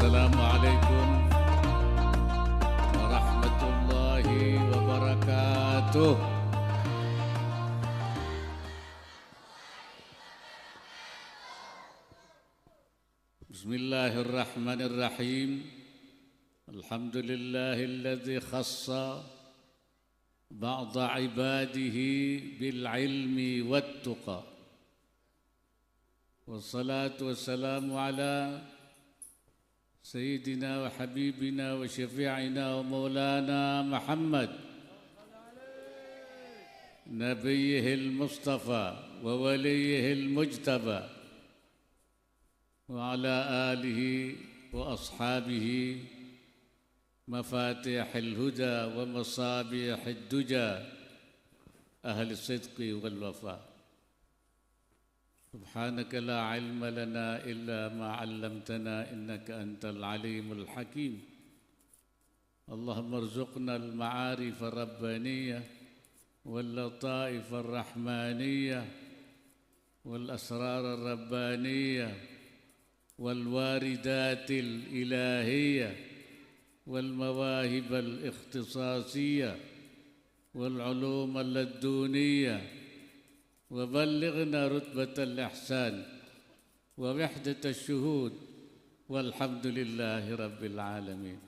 Assalamualaikum warahmatullahi wabarakatuh. Bismillahirrahmanirrahim. Alhamdulillahilladzi khassa ba'da ibadihi bil ilmi wat tuqa. Wassalatu wassalamu ala Sayyidina wa Habibina wa Syafi'ina wa Maulana Muhammad Nabiyyihil Mustafa wa Waliyyihil Mujtaba wa ala alihi wa ashabihi Mafatihil Huda wa Masabihid Duja Ahli Sidqi wal Wafa. سبحانك لا علم لنا إلا ما علمتنا إنك أنت العليم الحكيم اللهم ارزقنا المعارف الربانية واللطائف الرحمانية والأسرار الربانية والواردات الإلهية والمواهب الاختصاصية والعلوم اللدونية وبلغنا رتبة الإحسان ووحدة الشهود والحمد لله رب العالمين.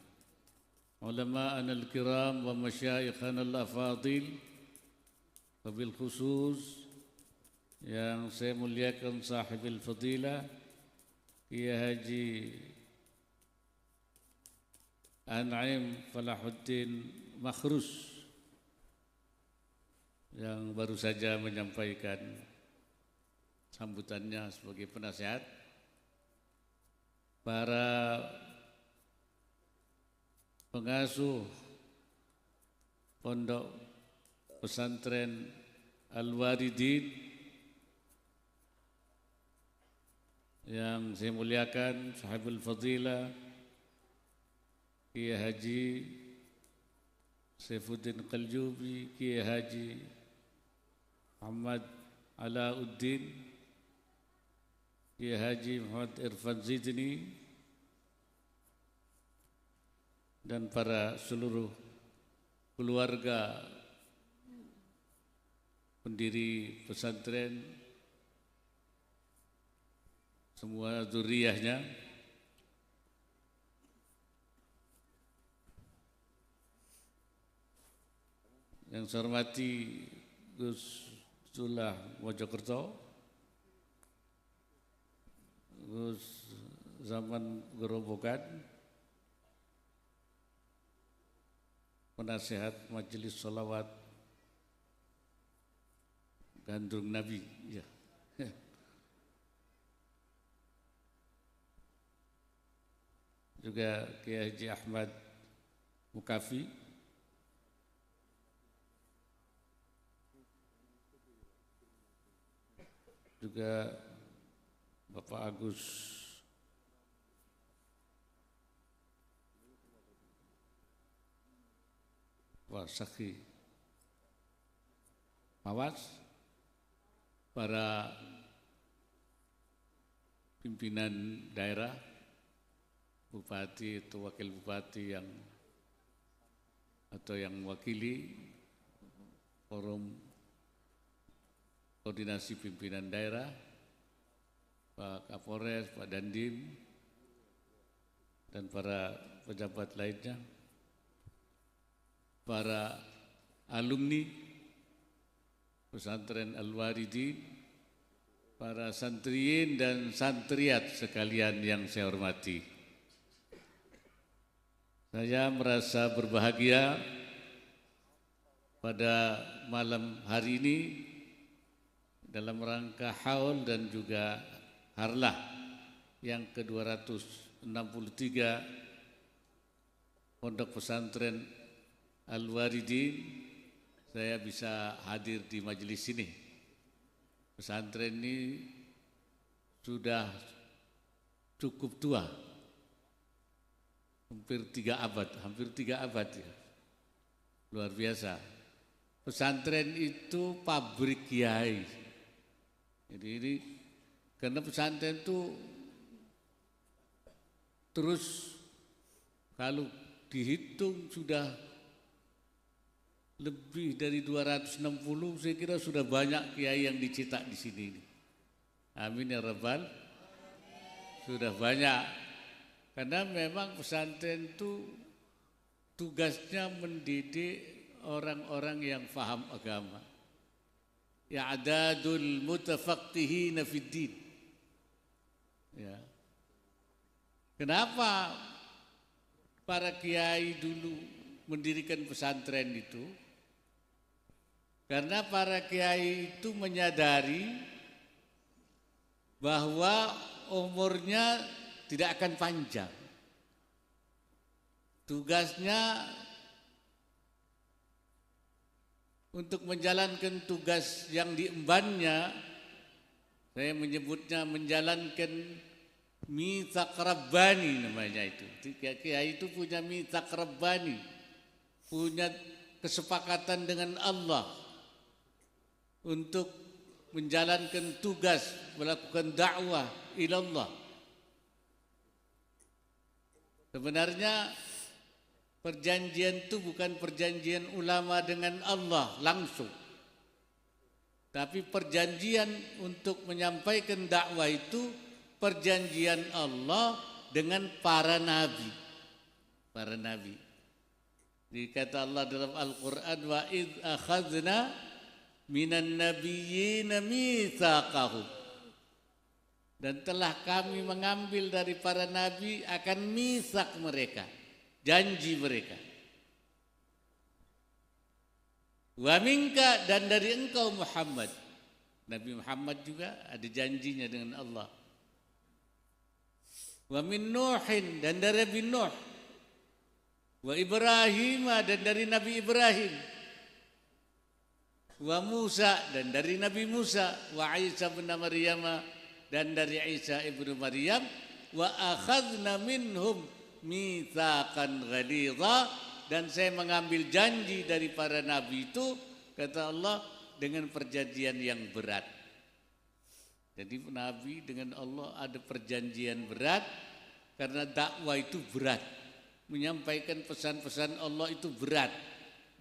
علماءنا الكرام ومشايخنا الأفاضل, wabil khusus yang saya muliakan sahibul fadilah Kiai Haji An'im Falahuddin Makhrus yang baru saja menyampaikan sambutannya sebagai penasihat, para pengasuh pondok pesantren Al-Waridin yang saya muliakan, sahibul fadilah Kiai Haji Saifuddin Qaljubi, Kiai Haji Muhammad Alauddin, Kiai Haji Muhammad Irfan Zidni, dan para seluruh keluarga pendiri pesantren, semua dzurriyyahnya. Yang saya hormati Gus Sulah Mojokerto, Gus Zaman Gerobokan, penasihat Majelis Sholawat Gandrung Nabi, ya. Juga Kiai Haji Ahmad Mukafi, juga Bapak Agus Wasakhi Mawas, para pimpinan daerah, bupati atau wakil bupati yang mewakili forum koordinasi pimpinan daerah, Pak Kapolres, Pak Dandim, dan para pejabat lainnya, para alumni pesantren Al-Waridin, para santriyin dan santriat sekalian yang saya hormati. Saya merasa berbahagia pada malam hari ini dalam rangka haul dan juga harlah yang ke-263 Pondok Pesantren Al-Waridin, saya bisa hadir di majelis ini. Pesantren ini sudah cukup tua, hampir 3 abad ya. Luar biasa. Pesantren itu pabrik kiai. Jadi ini karena pesantren itu Terus kalau dihitung sudah lebih dari 260, saya kira sudah banyak kiai yang dicetak di sini. Amin ya rabbal. Sudah banyak. Karena memang pesantren itu tugasnya mendidik orang-orang yang faham agama. I'dadul mutafaqqihina fid din. Ya. Kenapa para kiai dulu mendirikan pesantren itu? Karena para kiai itu menyadari bahwa umurnya tidak akan panjang. Tugasnya untuk menjalankan tugas yang diembannya, saya menyebutnya menjalankan mitsaq rabbani namanya itu. Kiai itu punya mitsaq rabbani, punya kesepakatan dengan Allah untuk menjalankan tugas, melakukan dakwah ilallah. Sebenarnya perjanjian itu bukan perjanjian ulama dengan Allah langsung. Tapi perjanjian untuk menyampaikan dakwah itu perjanjian Allah dengan para nabi. Para nabi. Dikata Allah dalam Al-Quran, wa idh akhadna minan nabiyyina mitsaqahum. Dan telah kami mengambil dari para nabi akan mitsak mereka, janji mereka. Wa minka, dan dari engkau Muhammad. Nabi Muhammad juga ada janjinya dengan Allah. Wa min Nuhin, dan dari Nabi Nuh. Wa Ibrahim, dan dari Nabi Ibrahim. Wa Musa, dan dari Nabi Musa. Wa Isa bin Maryam, dan dari Isa ibnu Maryam. Wa akhadna minhum mitsaqan ghalidha, dan saya mengambil janji dari para nabi itu, kata Allah, dengan perjanjian yang berat. Jadi nabi dengan Allah ada perjanjian berat karena dakwah itu berat. Menyampaikan pesan-pesan Allah itu berat,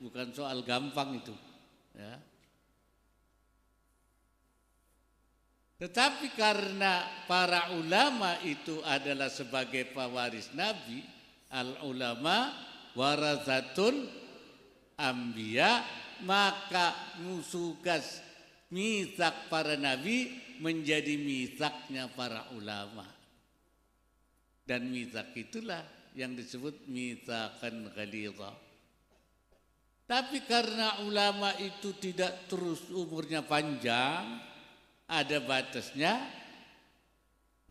bukan soal gampang itu, ya. Tetapi karena para ulama itu adalah sebagai pewaris Nabi, al-ulama warathatul anbiya, maka musugas mitsak para nabi menjadi mitsaknya para ulama. Dan mitsak itulah yang disebut mitsakan ghalidha. Tapi karena ulama itu tidak terus umurnya panjang, ada batasnya,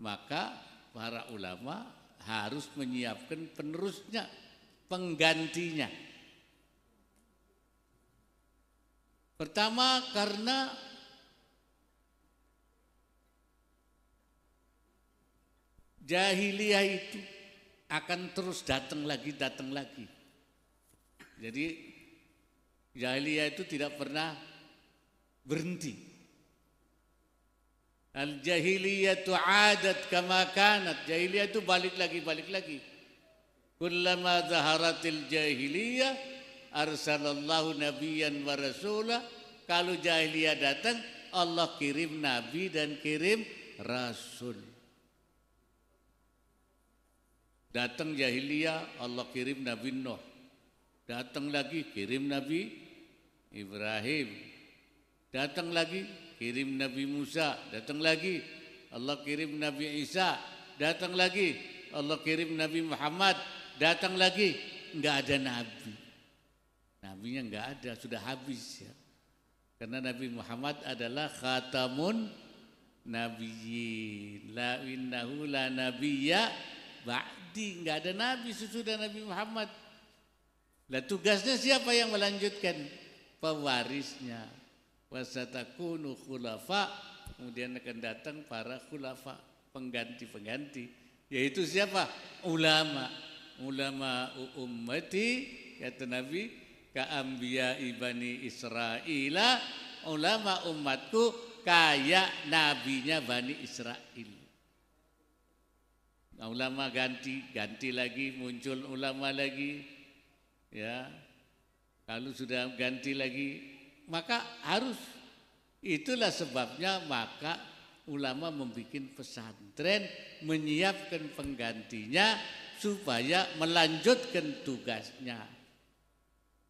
maka para ulama harus menyiapkan penerusnya, penggantinya. Pertama karena jahiliyah itu akan terus datang lagi. Jadi jahiliyah itu tidak pernah berhenti. Al-jahiliyatu adat kama kanat. Jahiliyah itu balik lagi. Kullama zaharatil jahiliyah arsalallahu nabiyyan wa rasulah. Kalau jahiliyah datang, Allah kirim nabi dan kirim rasul. Datang jahiliyah, Allah kirim Nabi Nuh. Datang lagi, kirim Nabi Ibrahim. Datang lagi, kirim Nabi Musa. Datang lagi, Allah kirim Nabi Isa. Datang lagi, Allah kirim Nabi Muhammad. Datang lagi, enggak ada Nabi. Nabinya enggak ada, sudah habis ya. Karena Nabi Muhammad adalah khatamun nabiyyin. La innahu la nabiyya ba'di. Enggak ada Nabi sesudah Nabi Muhammad. Lah tugasnya siapa yang melanjutkan? Pewarisnya. Wasatakunu khulafa, kemudian akan datang para khulafa, pengganti-pengganti, yaitu siapa? Ulama. Ulama ummati, kata Nabi, ka Bani Israila, ulama umatku kayak nabinya Bani Israel. Nah, ulama ganti lagi, muncul ulama lagi, ya. Kalau sudah ganti lagi, maka harus, itulah sebabnya maka ulama membuat pesantren, menyiapkan penggantinya supaya melanjutkan tugasnya.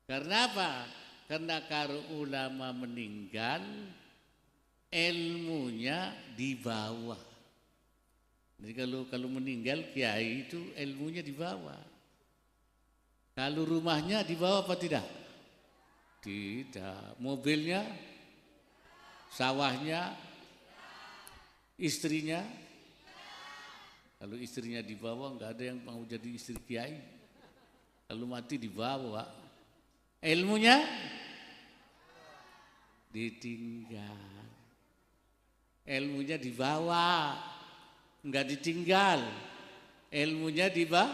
Karena apa? Karena kalau ulama meninggal, ilmunya dibawa. Jadi kalau meninggal kiai itu ilmunya dibawa. Kalau rumahnya dibawa apa tidak? Tidak. Mobilnya, sawahnya, istrinya. Kalau istrinya dibawa, enggak ada yang mau jadi istri kiai. Kalau mati dibawa. Ilmunya ditinggal. Ilmunya dibawa, enggak ditinggal. Ilmunya dibawa.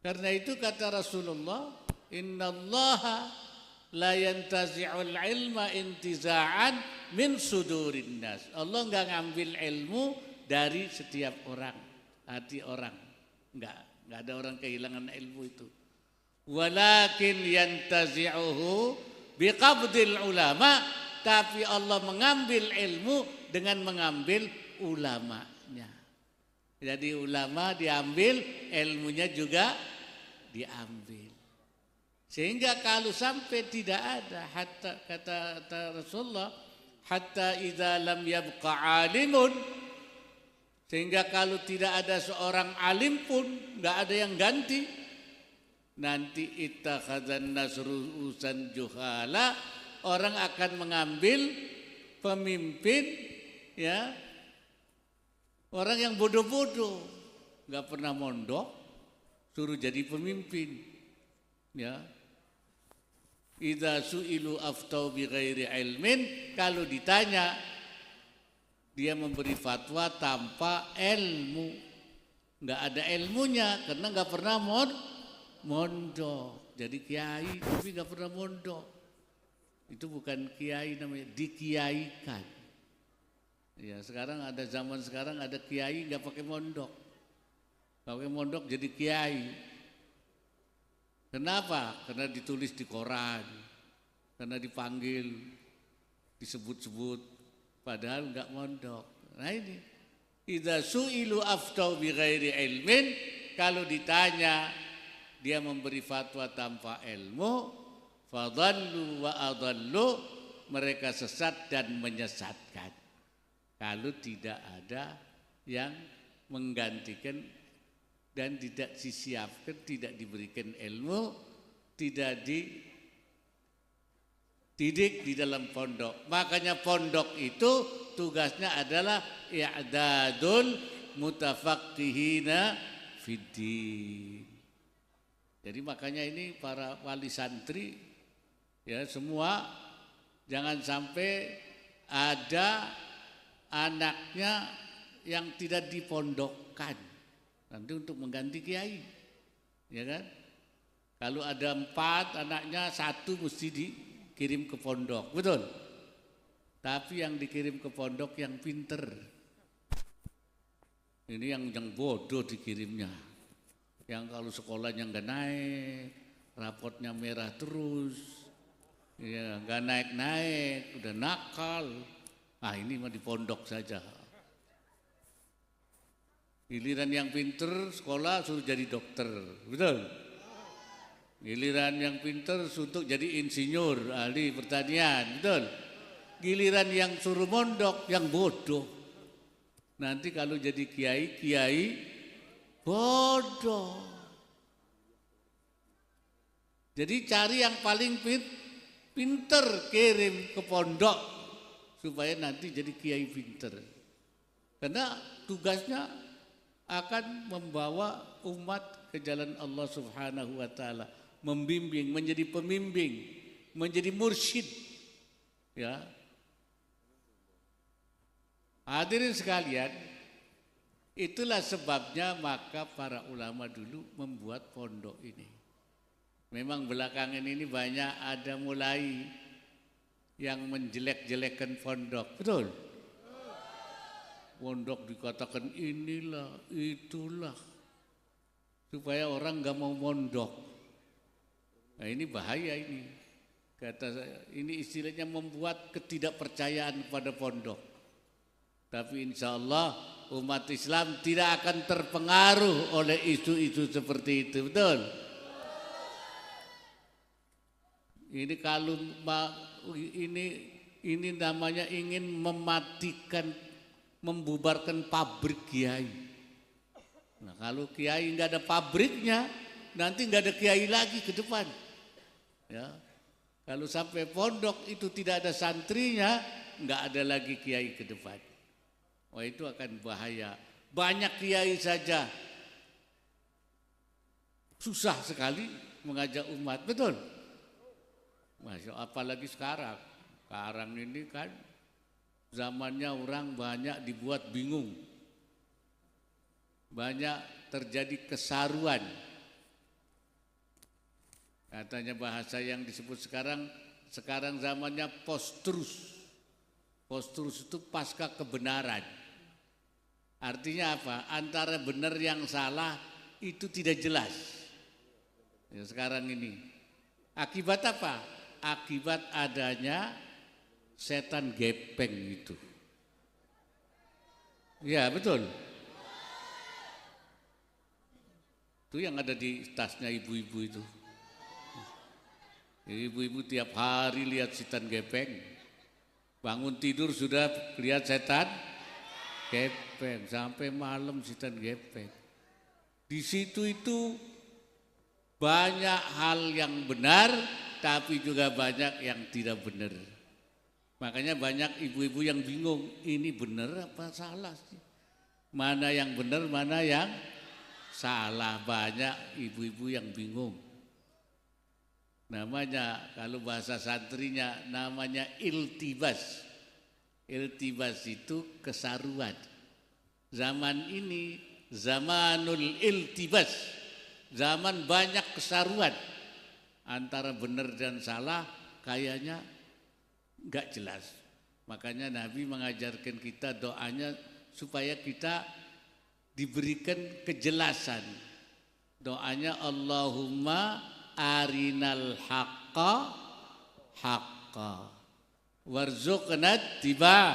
Karena itu kata Rasulullah, innallaha la yantazi'ul ilma intiza'an min sudurin nas. Allah enggak ngambil ilmu dari setiap orang, hati orang. Enggak ada orang kehilangan ilmu itu. Walakin yantazi'uhu biqabdil ulama, tapi Allah mengambil ilmu dengan mengambil ulamanya. Jadi ulama diambil, ilmunya juga diambil. Sehingga kalau sampai tidak ada, hatta kata Rasulullah, hatta idza lam yabqa alimun, sehingga kalau tidak ada seorang alim pun, enggak ada yang ganti, nanti ittakhadzan nasru usan juhala, orang akan mengambil pemimpin, ya, orang yang bodoh-bodoh, enggak pernah mondok, suruh jadi pemimpin, ya. Idza su'ilu aftau bi ghairi ilmin, kalau ditanya dia memberi fatwa tanpa ilmu, enggak ada ilmunya karena enggak pernah mondok. Jadi kiai tapi enggak pernah mondok. Itu bukan kiai namanya, dikiaikan. Ya, sekarang ada zaman sekarang ada kiai enggak pakai mondok. Pakai mondok jadi kiai. Kenapa? Karena ditulis di koran, karena dipanggil, disebut-sebut, padahal enggak mondok. Nah ini, idza su'ilu aftau bi ghairi ilmin, kalau ditanya dia memberi fatwa tanpa ilmu, fadallu wa adallu, mereka sesat dan menyesatkan. Kalau tidak ada yang menggantikan dan tidak disiapkan, tidak diberikan ilmu, tidak dididik di dalam pondok. Makanya pondok itu tugasnya adalah i'dadul mutafaqqihina fiddin. Jadi makanya ini para wali santri, ya, semua jangan sampai ada anaknya yang tidak dipondokkan. Nanti untuk mengganti kiai, ya kan? Kalau ada 4 anaknya, 1 mesti dikirim ke pondok, betul? Tapi yang dikirim ke pondok yang pinter, ini yang bodoh dikirimnya, yang kalau sekolahnya nggak naik, rapotnya merah terus, ya nggak naik, udah nakal. Nah ini mah di pondok saja. Giliran yang pinter sekolah suruh jadi dokter, betul? Giliran yang pinter untuk jadi insinyur, ahli pertanian, betul? Giliran yang suruh mondok, yang bodoh. Nanti kalau jadi kiai bodoh. Jadi cari yang paling pinter, kirim ke pondok supaya nanti jadi kiai pinter. Karena tugasnya akan membawa umat ke jalan Allah Subhanahu wa taala, membimbing, menjadi pembimbing, menjadi mursyid. Ya. Hadirin sekalian, itulah sebabnya maka para ulama dulu membuat pondok ini. Memang belakangan ini banyak ada mulai yang menjelek-jelekkan pondok, betul? Pondok dikatakan inilah, itulah, supaya orang nggak mau mondok. Nah ini bahaya ini. Kata saya, ini istilahnya membuat ketidakpercayaan pada pondok. Tapi insya Allah umat Islam tidak akan terpengaruh oleh isu-isu seperti itu, betul? Ini kalau ini namanya ingin mematikan, membubarkan pabrik kiai. Nah kalau kiai nggak ada pabriknya, nanti nggak ada kiai lagi ke depan. Ya, kalau sampai pondok itu tidak ada santrinya, nggak ada lagi kiai ke depan. Wah itu akan bahaya. Banyak kiai saja susah sekali mengajak umat, betul? Masya, apalagi sekarang. Sekarang ini kan zamannya orang banyak dibuat bingung. Banyak terjadi kesaruan. Katanya bahasa yang disebut sekarang zamannya post-truth. Post-truth itu pasca kebenaran. Artinya apa? Antara benar yang salah itu tidak jelas. Ya, sekarang ini. Akibat apa? Akibat adanya setan gepeng itu. Ya betul. Itu yang ada di tasnya ibu-ibu itu. Ibu-ibu tiap hari lihat setan gepeng. Bangun tidur sudah lihat setan gepeng. Sampai malam setan gepeng. Di situ itu banyak hal yang benar, tapi juga banyak yang tidak benar. Makanya banyak ibu-ibu yang bingung, ini benar apa salah sih? Mana yang benar, mana yang salah. Banyak ibu-ibu yang bingung. Namanya kalau bahasa santrinya namanya iltibas. Iltibas itu kesaruan. Zaman ini zamanul iltibas. Zaman banyak kesaruan. Antara benar dan salah kayaknya enggak jelas. Makanya Nabi mengajarkan kita doanya supaya kita diberikan kejelasan. Doanya Allahumma arinal haqqa haqqa warzuqna tiba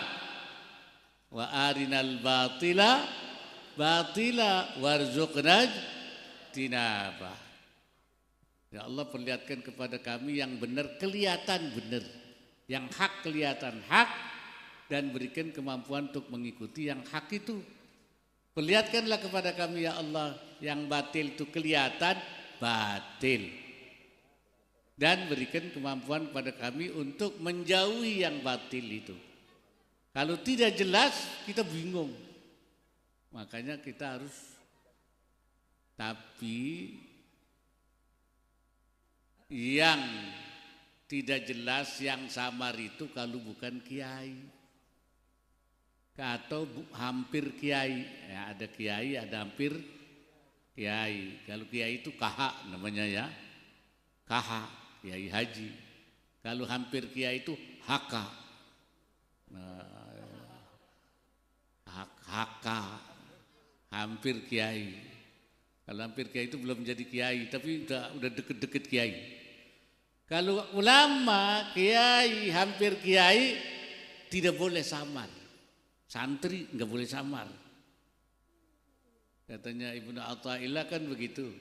wa arinal batila batila warzuqna tinaba. Ya Allah, perlihatkan kepada kami yang benar kelihatan benar, yang hak kelihatan hak, dan berikan kemampuan untuk mengikuti yang hak itu. Perlihatkanlah kepada kami ya Allah yang batil itu kelihatan batil, dan berikan kemampuan kepada kami untuk menjauhi yang batil itu. Kalau tidak jelas kita bingung. Makanya kita harus, tapi yang tidak jelas, yang samar itu kalau bukan kiai atau hampir kiai. Ya, ada kiai, ada hampir kiai. Kalau kiai itu KH namanya ya, KH, kiai haji. Kalau hampir kiai itu HK. HK, hampir kiai. Kalau hampir kiai itu belum jadi kiai, tapi udah deket-deket kiai. Kalau ulama, kiai, hampir kiai tidak boleh samar. Santri enggak boleh samar. Katanya Ibnu Athaillah kan begitu.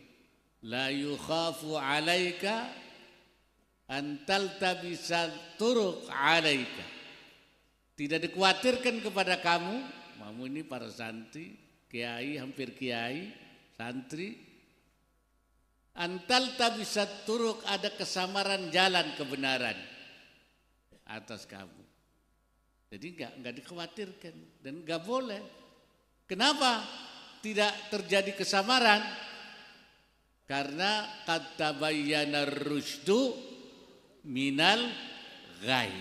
La yukhafu alaika an taltabisa turuq alaika. Tidak dikhawatirkan kepada kamu ini para santri, kiai, hampir kiai, santri, antal tabisat turuk, ada kesamaran jalan kebenaran atas kamu. Jadi enggak dikhawatirkan dan enggak boleh. Kenapa tidak terjadi kesamaran? Karena qad tabayyana ar-rusydu minal ghai.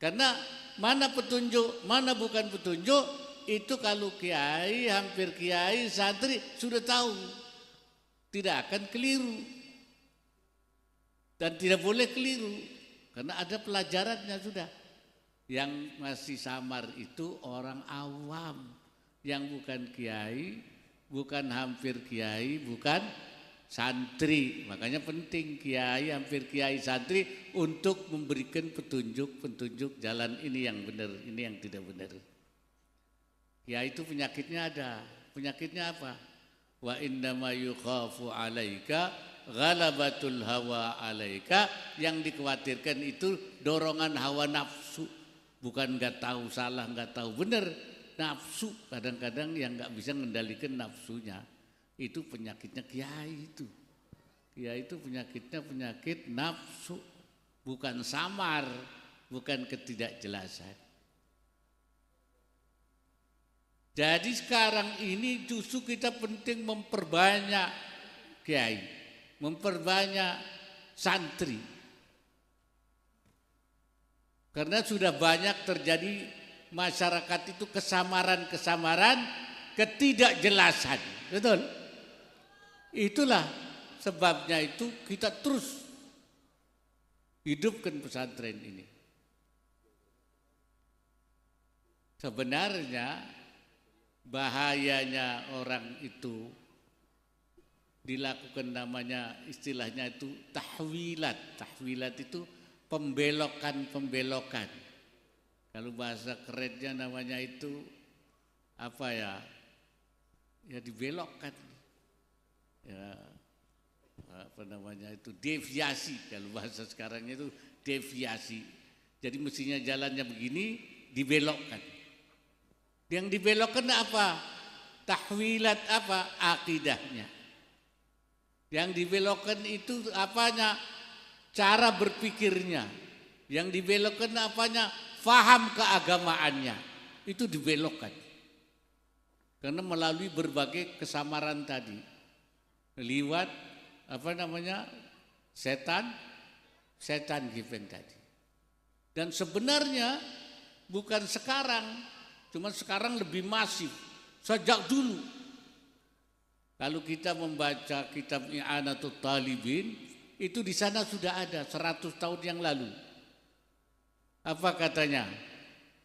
Karena mana petunjuk, mana bukan petunjuk, itu kalau kiai, hampir kiai, santri sudah tahu, tidak akan keliru dan tidak boleh keliru. Karena ada pelajarannya sudah. Yang masih samar itu orang awam, yang bukan kiai, bukan hampir kiai, bukan santri. Makanya penting kiai, hampir kiai, santri untuk memberikan petunjuk jalan ini yang benar, ini yang tidak benar. Kiai itu penyakitnya ada. Penyakitnya apa? Wa innama yukhafu alaika ghalabatul hawa alaika. Yang dikhawatirkan itu dorongan hawa nafsu. Bukan nggak tahu salah, nggak tahu benar. Nafsu kadang-kadang yang nggak bisa mengendalikan nafsunya. Itu penyakitnya kiai itu. Kiai itu penyakitnya penyakit nafsu. Bukan samar, bukan ketidakjelasan. Jadi sekarang ini justru kita penting memperbanyak kiai, memperbanyak santri. Karena sudah banyak terjadi masyarakat itu kesamaran-kesamaran, ketidakjelasan. Betul? Itulah sebabnya itu kita terus hidupkan pesantren ini. Sebenarnya bahayanya orang itu dilakukan namanya istilahnya itu tahwilat. Tahwilat itu pembelokan. Kalau bahasa kerennya namanya itu apa ya? Ya dibelokkan. Ya apa namanya itu deviasi, kalau bahasa sekarang itu deviasi. Jadi mestinya jalannya begini dibelokkan. Yang dibelokkan apa? Tahwilat apa? Akidahnya. Yang dibelokkan itu apanya? Cara berpikirnya. Yang dibelokkan apanya? Faham keagamaannya. Itu dibelokkan. Karena melalui berbagai kesamaran tadi. Lewat apa namanya? Setan given tadi. Dan sebenarnya bukan sekarang, cuma sekarang lebih masif. Sejak dulu. Kalau kita membaca kitab I'anatul Talibin, itu di sana sudah ada 100 tahun yang lalu. Apa katanya?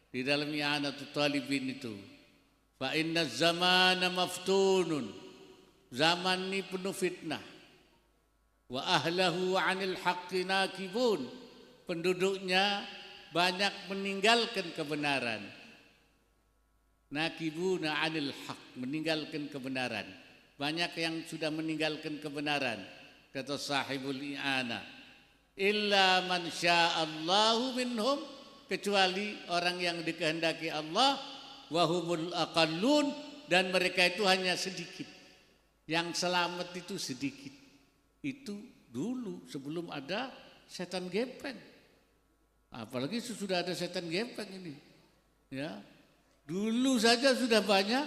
Di dalam I'anatul Talibin itu. Fa inna zamana maftunun. Zaman ini penuh fitnah. Wa ahlahu 'anil haqqi nakibun. Penduduknya banyak meninggalkan kebenaran. Nakibuna 'anil haqq, meninggalkan kebenaran. Banyak yang sudah meninggalkan kebenaran. Kata sahibul i'ana, illa man sya'allahu minhum, kecuali orang yang dikehendaki Allah, wahumul aqallun, dan mereka itu hanya sedikit. Yang selamat itu sedikit. Itu dulu sebelum ada setan gepeng. Apalagi sesudah ada setan gepeng ini. Ya. Dulu saja sudah banyak,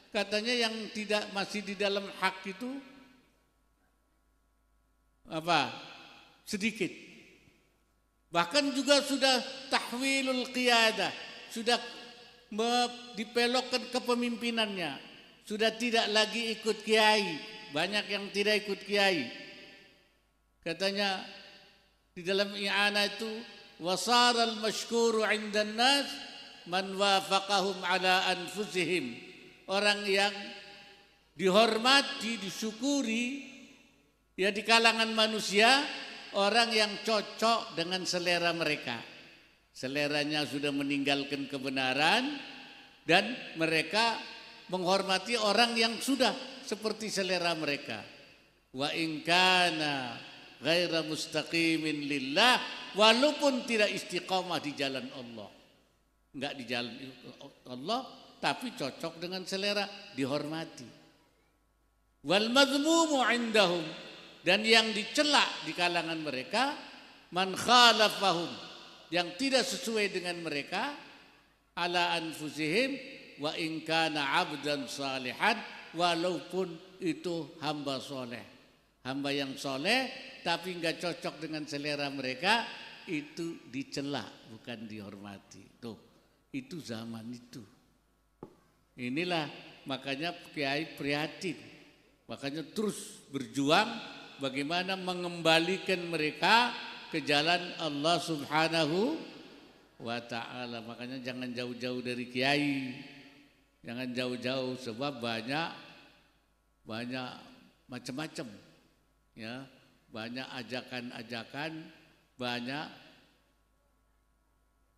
katanya yang tidak masih di dalam hak itu apa? Sedikit. Bahkan juga sudah tahwilul qiyadah, sudah dipelokkan kepemimpinannya, sudah tidak lagi ikut kiai, banyak yang tidak ikut kiai. Katanya di dalam i'anah itu wasaral mashkuru 'indan nas man wafaqahum ala anfusihim. Orang yang dihormati, disyukuri ya di kalangan manusia, orang yang cocok dengan selera mereka. Seleranya sudah meninggalkan kebenaran dan mereka menghormati orang yang sudah seperti selera mereka. Wa in kana ghaira mustaqimin lillah, walaupun tidak istiqamah di jalan Allah. Enggak di jalan Allah tapi cocok dengan selera, dihormati. Wal madhmumu indahum, dan yang dicela di kalangan mereka, man khalafahum, yang tidak sesuai dengan mereka, ala anfusihim wa in kana 'abdan salihan, walaupun itu hamba soleh, hamba yang soleh tapi enggak cocok dengan selera mereka, itu dicela bukan dihormati. Tuh, itu zaman itu. Inilah makanya Kiai prihatin, makanya terus berjuang bagaimana mengembalikan mereka ke jalan Allah Subhanahu wa ta'ala. Makanya jangan jauh-jauh dari kiai, jangan jauh-jauh, sebab banyak macam-macam, ya, banyak ajakan-ajakan, banyak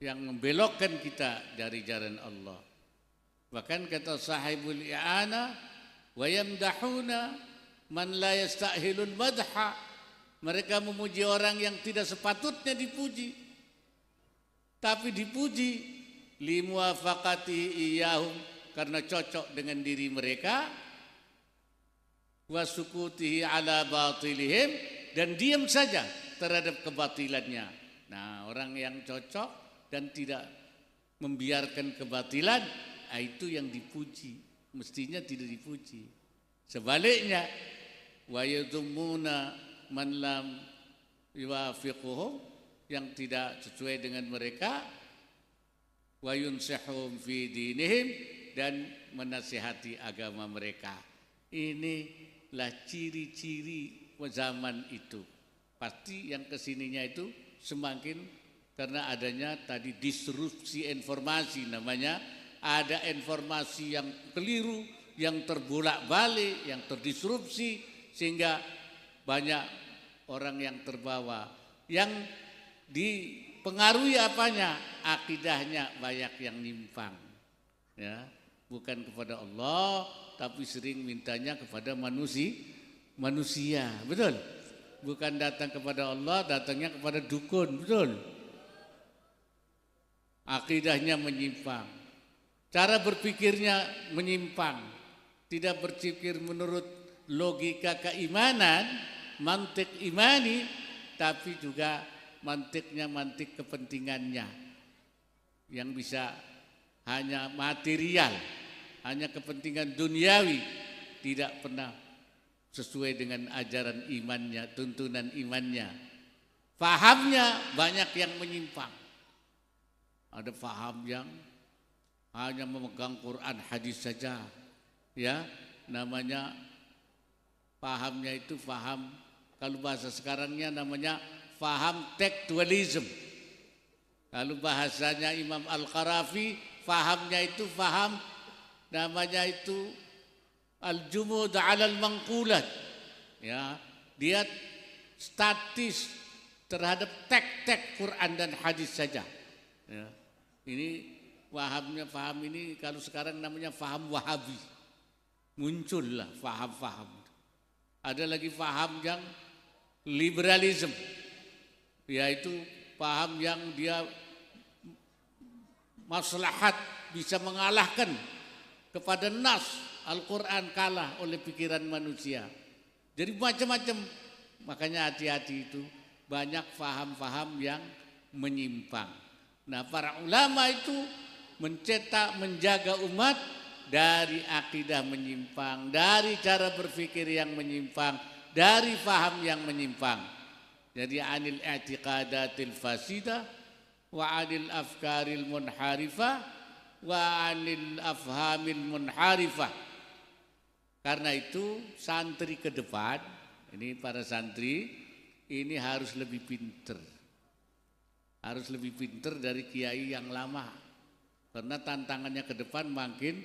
yang membelokkan kita dari jalan Allah. Bahkan kata sahibul i'ana, wa yamdahuna man la yastahilul madha, mereka memuji orang yang tidak sepatutnya dipuji, tapi dipuji limuwafaqati iyahum, karena cocok dengan diri mereka, wasukutihi ala batilihim, dan diam saja terhadap kebatilannya. Nah, orang yang cocok dan tidak membiarkan kebatilan, itu yang dipuji, mestinya tidak dipuji. Sebaliknya, wa yadhummuna man lam yuwafiquhum, yang tidak sesuai dengan mereka, wa yunsihum fi dinihim, dan menasihati agama mereka. Inilah ciri-ciri zaman itu. Pasti yang kesininya itu semakin, karena adanya tadi disrupsi informasi namanya, ada informasi yang keliru, yang terbolak-balik, yang terdisrupsi, sehingga banyak orang yang terbawa, yang dipengaruhi apanya, akidahnya banyak yang nyimpang, ya, bukan kepada Allah, tapi sering mintanya kepada manusia, betul? Bukan datang kepada Allah, datangnya kepada dukun, betul? Akidahnya menyimpang, cara berpikirnya menyimpang, tidak berpikir menurut logika keimanan, mantik imani, tapi juga mantiknya mantik kepentingannya, yang bisa hanya material, hanya kepentingan duniawi, tidak pernah sesuai dengan ajaran imannya, tuntunan imannya. Fahamnya banyak yang menyimpang. Ada faham yang hanya memegang Quran hadis saja, ya, namanya fahamnya itu faham, kalau bahasa sekarangnya namanya faham tekstualism. Kalau bahasanya Imam Al-Qarafi, fahamnya itu faham namanya itu al-jumud 'alal manqulat, ya, dia statis terhadap teks-teks Quran dan hadis saja, ya. Ini faham ini kalau sekarang namanya faham Wahabi. Muncullah faham-faham. Ada lagi faham yang liberalism, yaitu paham yang dia maslahat, bisa mengalahkan kepada nas Al-Quran, kalah oleh pikiran manusia. Jadi macam-macam. Makanya hati-hati, itu banyak faham-faham yang menyimpang. Nah, para ulama itu mencetak, menjaga umat dari akidah menyimpang, dari cara berpikir yang menyimpang, dari faham yang menyimpang. Jadi anil i'tiqadatil fasidah wa anil afkaril munharifah wa anil afhamil munharifah. Karena itu santri ke depan, ini para santri ini harus lebih pinter. Harus lebih pinter dari kiai yang lama. Karena tantangannya ke depan makin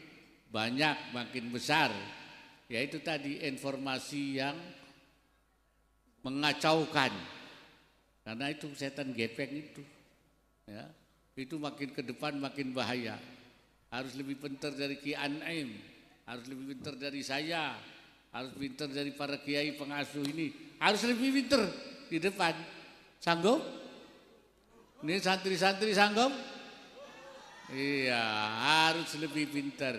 banyak, makin besar. Yaitu tadi informasi yang mengacaukan. Karena itu setan gepeng itu, ya, itu makin ke depan makin bahaya. Harus lebih pintar dari Ki An'im, harus lebih pintar dari saya, harus pintar dari para kiai pengasuh ini, harus lebih pintar di depan. Sanggup? Ini santri-santri sanggup? Iya, harus lebih pintar.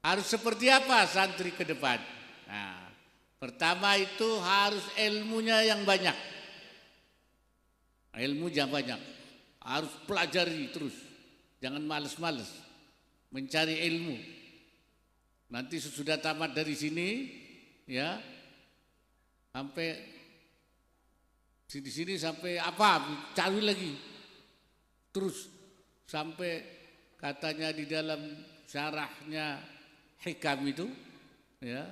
Harus seperti apa santri ke depan? Nah, pertama itu harus ilmunya yang banyak. Ilmu yang banyak, harus pelajari terus, jangan males-males mencari ilmu. Nanti sesudah tamat dari sini, ya, sampai di sini sampai apa, cari lagi terus sampai katanya di dalam syarahnya Hikam itu, ya,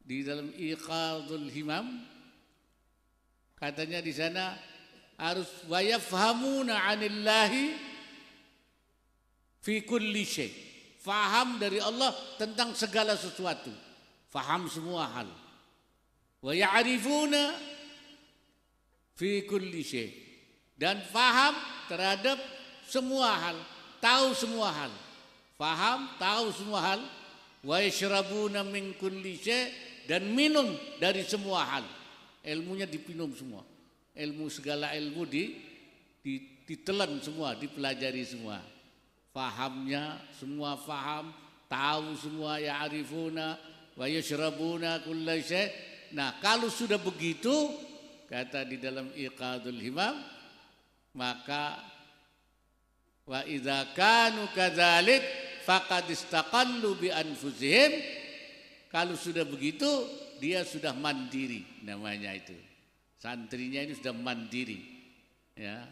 di dalam Iqadul Himam, Katanya di sana harus wa yafhamuna 'anillahi fi kulli syai. Faham dari Allah tentang segala sesuatu. Faham semua hal. Wa ya'rifuna fi kulli syai. Dan faham terhadap semua hal, tahu semua hal. Faham, tahu semua hal. Wa yashrabuna min kulli syai, dan minum dari semua hal. Ilmunya dipinum semua. Ilmu segala ilmu ditelan semua, dipelajari semua. Fahamnya semua faham, tahu semua, ya'rifuna wa yashrabuna kulla syai'. Nah, kalau sudah begitu, kata di dalam Iqadul Himam, maka wa idza kanu kadzalik faqad istaqallu bi anfusihim. Kalau sudah begitu, dia sudah mandiri, namanya itu. Santrinya ini sudah mandiri, ya.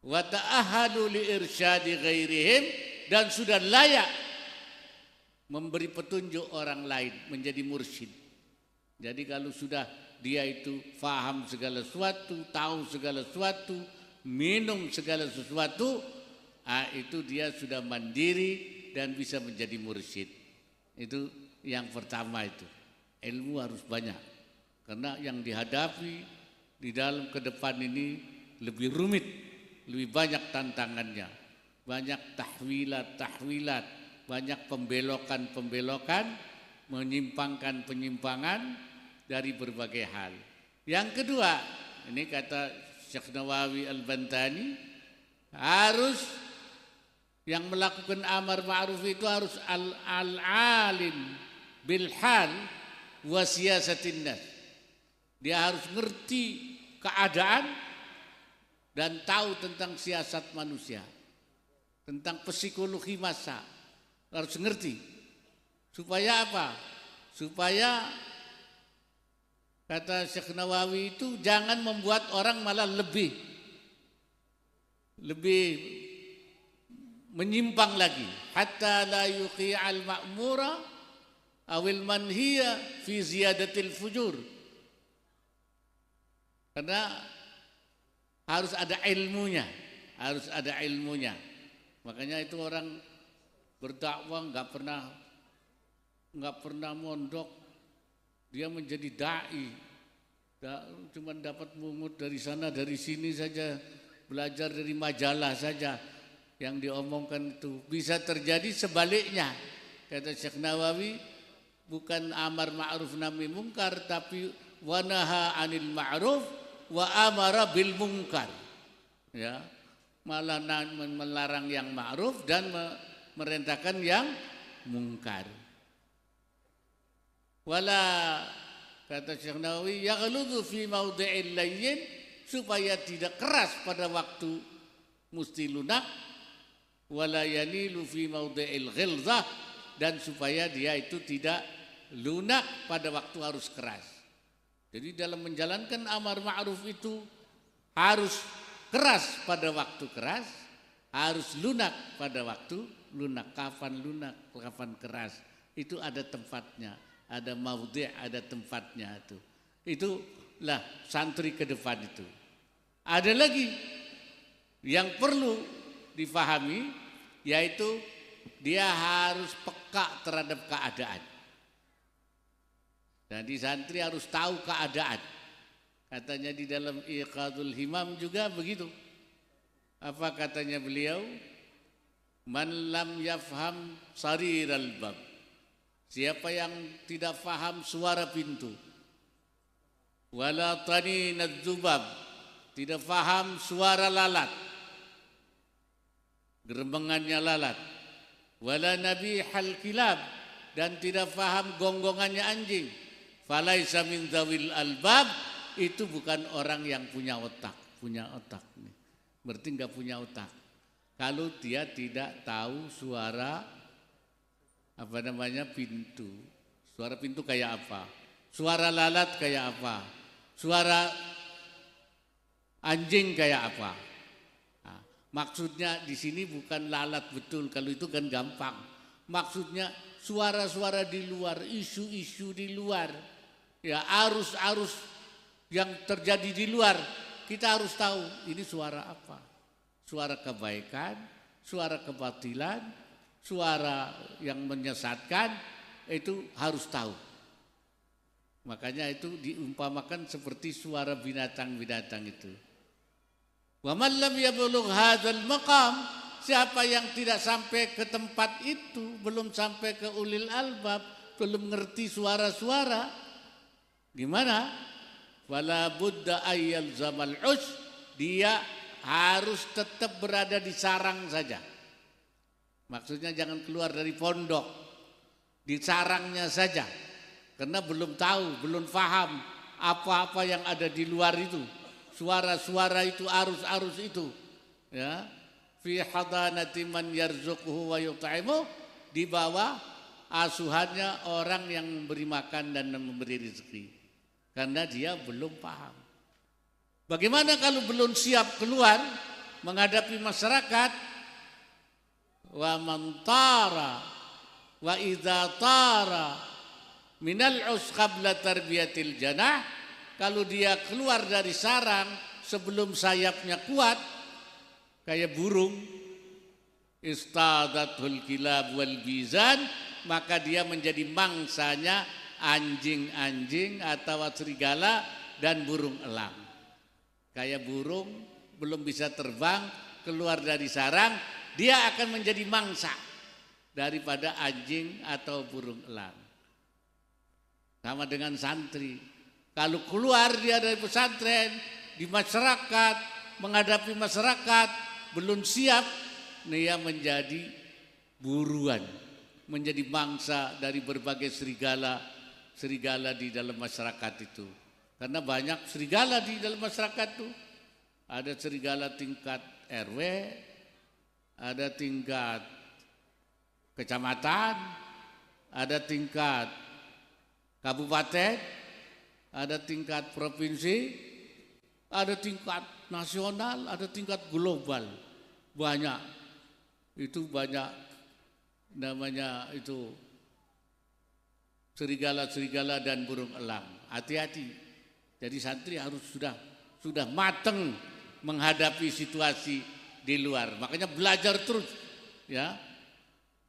Wa ta'ahhalu li irsyadi ghairihim, dan sudah layak memberi petunjuk orang lain, menjadi mursyid. Jadi kalau sudah dia itu faham segala sesuatu, tahu segala sesuatu, minum segala sesuatu, itu dia sudah mandiri dan bisa menjadi mursyid. Itu yang pertama itu. Ilmu harus banyak, karena yang dihadapi di dalam ke depan ini lebih rumit, lebih banyak tantangannya, banyak tahwilat, banyak pembelokan, penyimpangan dari berbagai hal. Yang kedua, ini kata Syekh Nawawi Al-Bantani, harus yang melakukan amar ma'ruf itu harus al-alim bil hal wa siyasatin nas. Dia harus ngerti keadaan dan tahu tentang siasat manusia, tentang psikologi massa. Harus ngerti. Supaya apa? Supaya, kata Syekh Nawawi itu, jangan membuat orang malah lebih menyimpang lagi. Hatta la yuqi'al ma'mura awil manhiya fi ziyadatil fujur. Karena harus ada ilmunya, Makanya itu orang berdakwah nggak pernah mondok, dia menjadi dai, cuma dapat mungut dari sana dari sini saja, belajar dari majalah saja yang diomongkan itu. Bisa terjadi sebaliknya, kata Syekh Nawawi, bukan amar ma'ruf nahi mungkar, tapi wanaha 'anil ma'ruf wa amara bil mungkar. Ya, malah melarang yang ma'ruf dan merintahkan yang mungkar. Wala, kata Syekh Nawawi, yaghludhu fi mawdi'il layyin, supaya tidak keras pada waktu mesti lunak, wala yanilu fi mawdi'il ghilzah, dan supaya dia itu tidak lunak pada waktu harus keras. Jadi dalam menjalankan amar ma'ruf itu harus keras pada waktu keras, harus lunak pada waktu lunak. Kapan keras, itu ada tempatnya, ada maudhi', ada tempatnya itu. Itulah santri ke depan itu. Ada lagi yang perlu difahami, yaitu dia harus peka terhadap keadaan. Jadi santri harus tahu keadaan. Katanya di dalam Iqadul Himam juga begitu. Apa katanya beliau? Man lam yafham sariral bab. Siapa yang tidak faham suara pintu. Wala taninadz dzubab. Tidak faham suara lalat. Gerembengannya lalat. Wala nabihal kilab, dan tidak faham gonggongannya anjing. Falaisa min dzawil albab, itu bukan orang yang punya otak. Berarti enggak punya otak. Kalau dia tidak tahu suara pintu. Suara pintu kayak apa? Suara lalat kayak apa? Suara anjing kayak apa? Nah, maksudnya di sini bukan lalat betul, kalau itu kan gampang. Maksudnya suara-suara di luar, isu-isu di luar. Ya, arus-arus yang terjadi di luar, kita harus tahu ini suara apa. Suara kebaikan, suara kebatilan, suara yang menyesatkan, itu harus tahu. Makanya itu diumpamakan seperti suara binatang-binatang itu. Wa man lam yablugh hadzal maqam, siapa yang tidak sampai ke tempat itu, belum sampai ke ulil albab, belum ngerti suara-suara, gimana? Wala budda ayyal zamal us, dia harus tetap berada di sarang saja. Maksudnya jangan keluar dari pondok, di sarangnya saja. Karena belum tahu, belum paham apa-apa yang ada di luar itu. Suara-suara itu, arus-arus itu. Ya. Fi hadanati man yarzuquhu wa yut'imu, di bawah asuhannya orang yang memberi makan dan memberi rezeki. Karena dia belum paham. Bagaimana kalau belum siap keluar menghadapi masyarakat? Wa man tara wa idza tara minal us qabla tarbiyatil janah, kalau dia keluar dari sarang sebelum sayapnya kuat kayak burung, istadatul kilab wal bizan, maka dia menjadi mangsanya anjing-anjing atau serigala dan burung elang. Kayak burung belum bisa terbang keluar dari sarang, dia akan menjadi mangsa daripada anjing atau burung elang. Sama dengan santri, kalau keluar dia dari pesantren, di masyarakat, menghadapi masyarakat, belum siap, dia menjadi buruan, menjadi mangsa dari berbagai serigala di dalam masyarakat itu. Karena banyak serigala di dalam masyarakat itu. Ada serigala tingkat RW, ada tingkat kecamatan, ada tingkat kabupaten, ada tingkat provinsi, ada tingkat nasional, ada tingkat global. Banyak. Itu banyak namanya itu serigala-serigala dan burung elang. Hati-hati. Jadi santri harus sudah matang menghadapi situasi di luar. Makanya belajar terus, ya.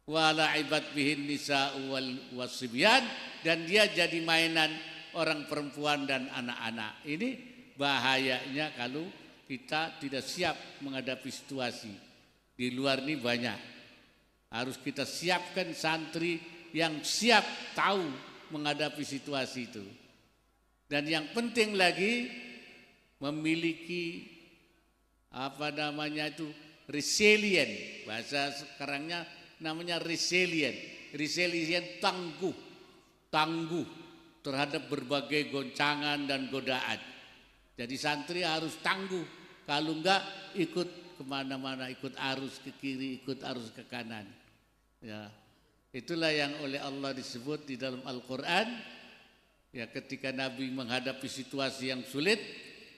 Wala ibat bihin nisa'u wal wasibyan, dan dia jadi mainan orang perempuan dan anak-anak. Ini bahayanya kalau kita tidak siap menghadapi situasi. Di luar ini banyak. Harus kita siapkan santri yang siap tahu menghadapi situasi itu. Dan yang penting lagi memiliki resilient. Bahasa sekarangnya namanya resilient tangguh terhadap berbagai goncangan dan godaan. Jadi santri harus tangguh, kalau enggak ikut kemana-mana, ikut arus ke kiri, ikut arus ke kanan. Ya, itulah yang oleh Allah disebut di dalam Al-Quran. Ya, ketika Nabi menghadapi situasi yang sulit,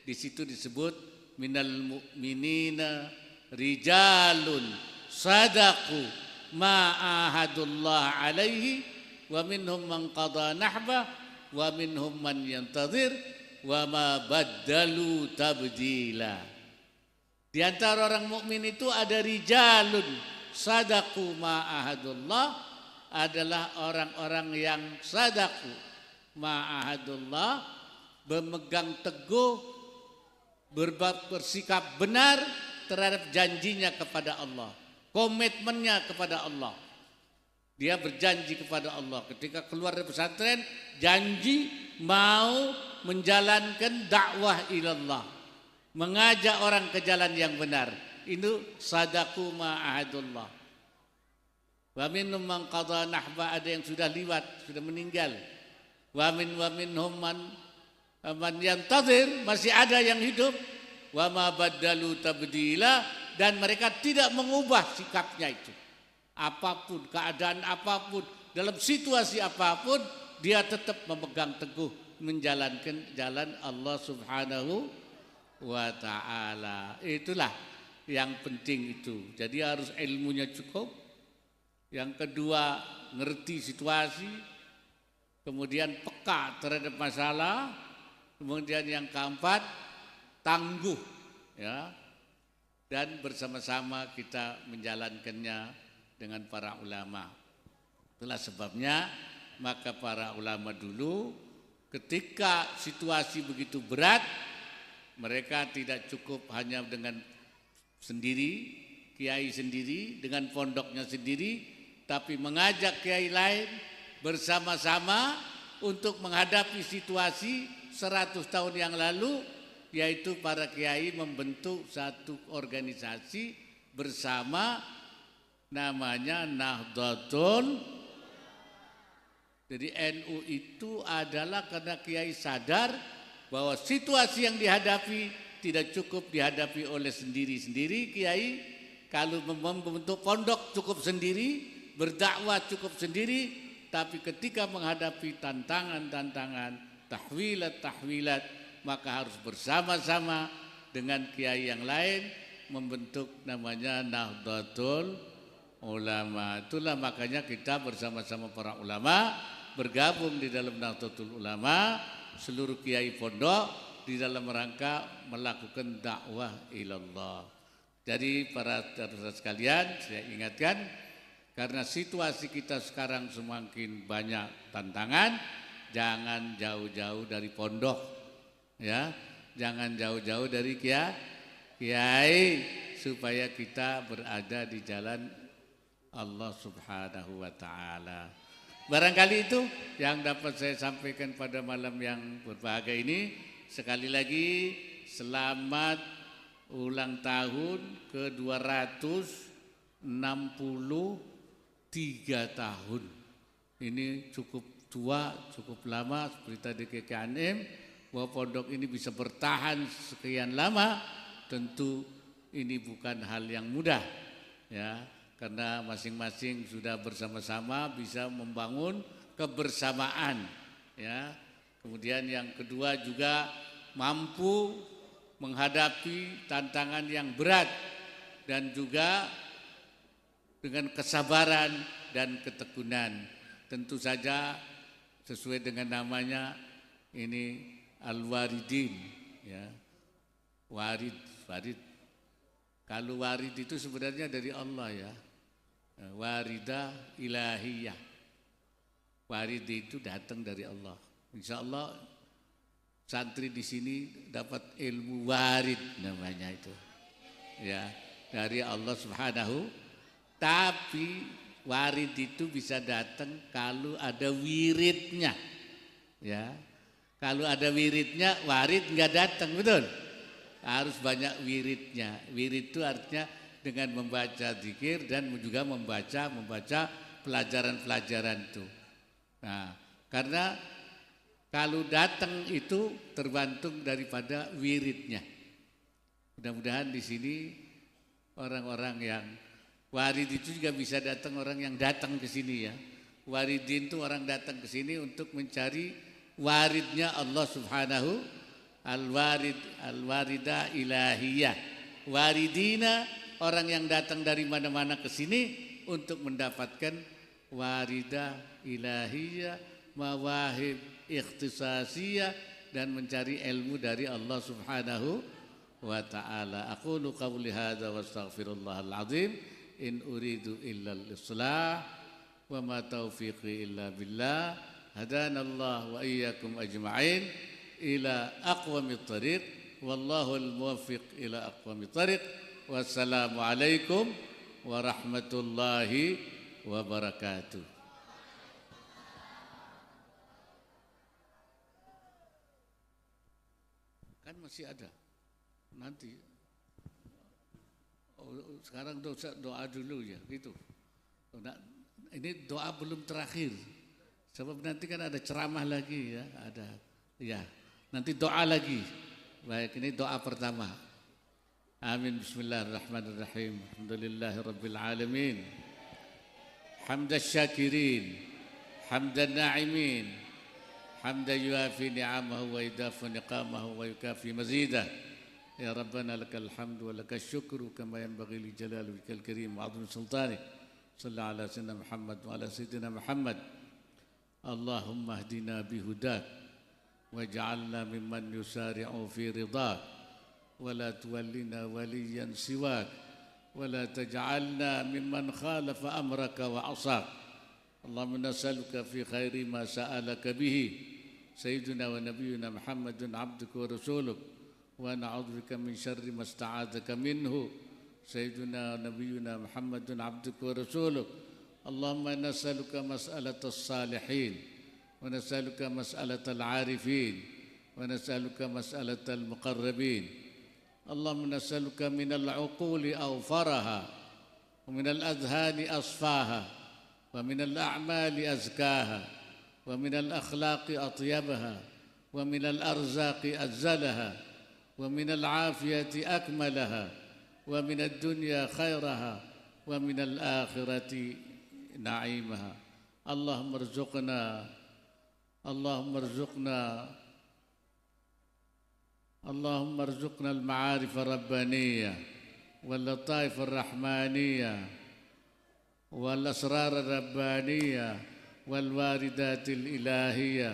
di situ disebut minal mu'minina rijalun sadaqu ma'ahadullah alaihi wa minhum man qada nahbah wa minhum man yantazir wa ma baddalu tabdila. Di antara orang mukmin itu ada rijalun sadaqu ma'ahadullah, adalah orang-orang yang sadaqu ma'ahadullah, bermegang teguh, bersikap benar terhadap janjinya kepada Allah, komitmennya kepada Allah. Dia berjanji kepada Allah ketika keluar dari pesantren, janji mau menjalankan dakwah ilallah, mengajak orang ke jalan yang benar. Itu sadaqu ma'ahadullah. Wa minhum man qada nahba, ada yang sudah liwat, sudah meninggal. Wa minhum man yantazir, masih ada yang hidup. Wa ma baddalu tabdila, dan mereka tidak mengubah sikapnya itu. Apapun, keadaan apapun, dalam situasi apapun, dia tetap memegang teguh menjalankan jalan Allah Subhanahu wa ta'ala. Itulah yang penting itu. Jadi harus ilmunya cukup. Yang kedua, ngerti situasi. Kemudian peka terhadap masalah. Kemudian yang keempat, tangguh, ya. Dan bersama-sama kita menjalankannya dengan para ulama. Itulah sebabnya maka para ulama dulu ketika situasi begitu berat, mereka tidak cukup hanya dengan sendiri, kiai sendiri, dengan pondoknya sendiri, tapi mengajak kiai lain bersama-sama untuk menghadapi situasi 100 tahun yang lalu, yaitu para kiai membentuk satu organisasi bersama namanya Nahdlatul. Jadi NU itu adalah karena kiai sadar bahwa situasi yang dihadapi tidak cukup dihadapi oleh sendiri-sendiri kiai. Kalau membentuk pondok cukup sendiri, berdakwah cukup sendiri, tapi ketika menghadapi tantangan-tantangan, tahwilat-tahwilat, maka harus bersama-sama dengan kiai yang lain membentuk namanya Nahdlatul Ulama. Itulah makanya kita bersama-sama para ulama bergabung di dalam Nahdlatul Ulama, seluruh kiai pondok di dalam rangka melakukan dakwah ilallah. Jadi para saudara sekalian, saya ingatkan, karena situasi kita sekarang semakin banyak tantangan, jangan jauh-jauh dari pondok, ya, jangan jauh-jauh dari kiai, supaya kita berada di jalan Allah Subhanahu wa Ta'ala. Barangkali itu yang dapat saya sampaikan pada malam yang berbahagia ini. Sekali lagi selamat ulang tahun ke-263 tahun. Ini cukup tua, cukup lama seperti tadi KKNM, bahwa pondok ini bisa bertahan sekian lama, tentu ini bukan hal yang mudah, ya, karena masing-masing sudah bersama-sama bisa membangun kebersamaan, ya. Kemudian yang kedua juga mampu menghadapi tantangan yang berat dan juga dengan kesabaran dan ketekunan. Tentu saja sesuai dengan namanya ini Al-Waridin, ya. Warid. Kalau warid itu sebenarnya dari Allah, ya. Waridah ilahiyah. Warid itu datang dari Allah. Insya Allah santri di sini dapat ilmu warid namanya itu, ya, dari Allah Subhanahu. Tapi warid itu bisa datang kalau ada wiridnya, ya. Kalau ada wiridnya, warid nggak datang, betul. Harus banyak wiridnya. Wirid itu artinya dengan membaca zikir dan juga membaca pelajaran-pelajaran itu. Nah, karena kalau datang itu tergantung daripada wiridnya. Mudah-mudahan di sini orang-orang yang warid itu juga bisa datang, orang yang datang ke sini, ya. Waridin itu orang datang ke sini untuk mencari waridnya Allah Subhanahu. Al-warid, al-waridah ilahiyah. Waridina, orang yang datang dari mana-mana ke sini untuk mendapatkan waridah ilahiyah, mawahib ikhtisasiyah, dan mencari ilmu dari Allah Subhanahu wa ta'ala. Aqulu qawli hadza wa astaghfirullahal azim. In uridu illa al-islah wa ma taufiqi illa billah. Hadanallah wa iyyakum ajma'in ila aqwamit thariq, wallahu al-muwaffiq ila aqwamit thariq. Wassalamu alaikum warahmatullahi wabarakatuh. Kan masih ada nanti. Sekarang doa dulu, ya, gitu. Ini doa belum terakhir, sebab nanti kan ada ceramah lagi, ya, ada, ya. Nanti doa lagi. Baik, ini doa pertama. Amin. Bismillahirrahmanirrahim. Alhamdulillahirabbil alamin. Hamdasy syakirin, hamdan na'imin, hamdan yuafi ni'amahu wa yudafi niqamahu wa yukafi mazidah. Ya Rabbana lakal hamdu wa lakal syukru kama yanbaghi li jalali wajhikal karim wa 'azimi sultanik. Shallallahu ala sayyidina Muhammad wa ala sayyidina Muhammad. Allahumma hdina bihudak واجعلنا ممن يسارع في رضاك ولا تولنا وليا سواك ولا تجعلنا ممن خالف أمرك وعصاك. اللهم نسألك في خير ما سألك به سيدنا ونبينا محمد عبدك ورسولك، ونعوذ بك من شر ما استعاذك منه سيدنا ونبينا محمد عبدك ورسولك. اللهم نسألك مسألة الصالحين، ونسألك مسألة العارفين، ونسألك مسألة المقربين. اللهم نسألك من العقول أوفرها، ومن الأذهان أصفاها، ومن الأعمال أزكاها، ومن الأخلاق أطيبها، ومن الأرزاق أجزلها، ومن العافية أكملها، ومن الدنيا خيرها، ومن الآخرة نعيمها. اللهم ارزقنا اللهم ارزقنا المعارف الربانية واللطائف الرحمانية والأسرار الربانية والواردات الإلهية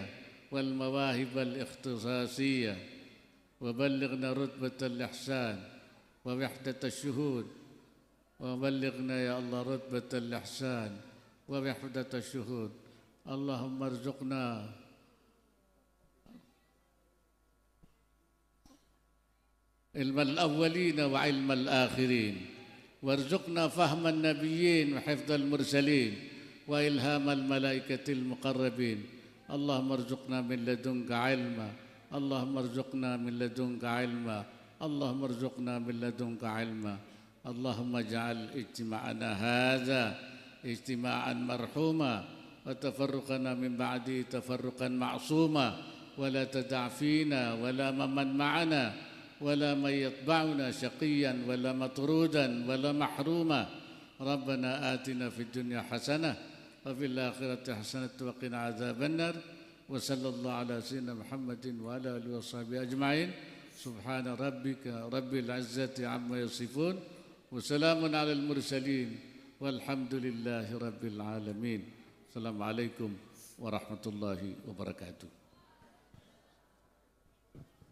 والمواهب الاختصاصية، وبلغنا رتبة الإحسان ووحدة الشهود، وبلغنا يا الله رتبة الإحسان ووحدة الشهود. اللهم ارزقنا علم الأولين وعلم الآخرين، وارزقنا فهم النبيين وحفظ المرسلين وإلهام الملائكة المقربين. اللهم ارزقنا من لدنك علما، اللهم ارزقنا من لدنك علما، اللهم ارزقنا من لدنك علما. اللهم اجعل اجتماعنا هذا اجتماعا مرحوما، وتفرقنا من بعده تفرقا معصوما، ولا تدع فينا ولا من معنا ولا من يتبعنا شقيا ولا مطرودا ولا محروما. ربنا آتنا في الدنيا حسنة وفي الآخرة حسنة وقنا عذاب النار. وصلى الله على سيدنا محمد وعلى آله وصحبه أجمعين. سبحان ربك رب العزة عما يصفون، وسلام على المرسلين، والحمد لله رب العالمين. السلام عليكم ورحمة الله وبركاته.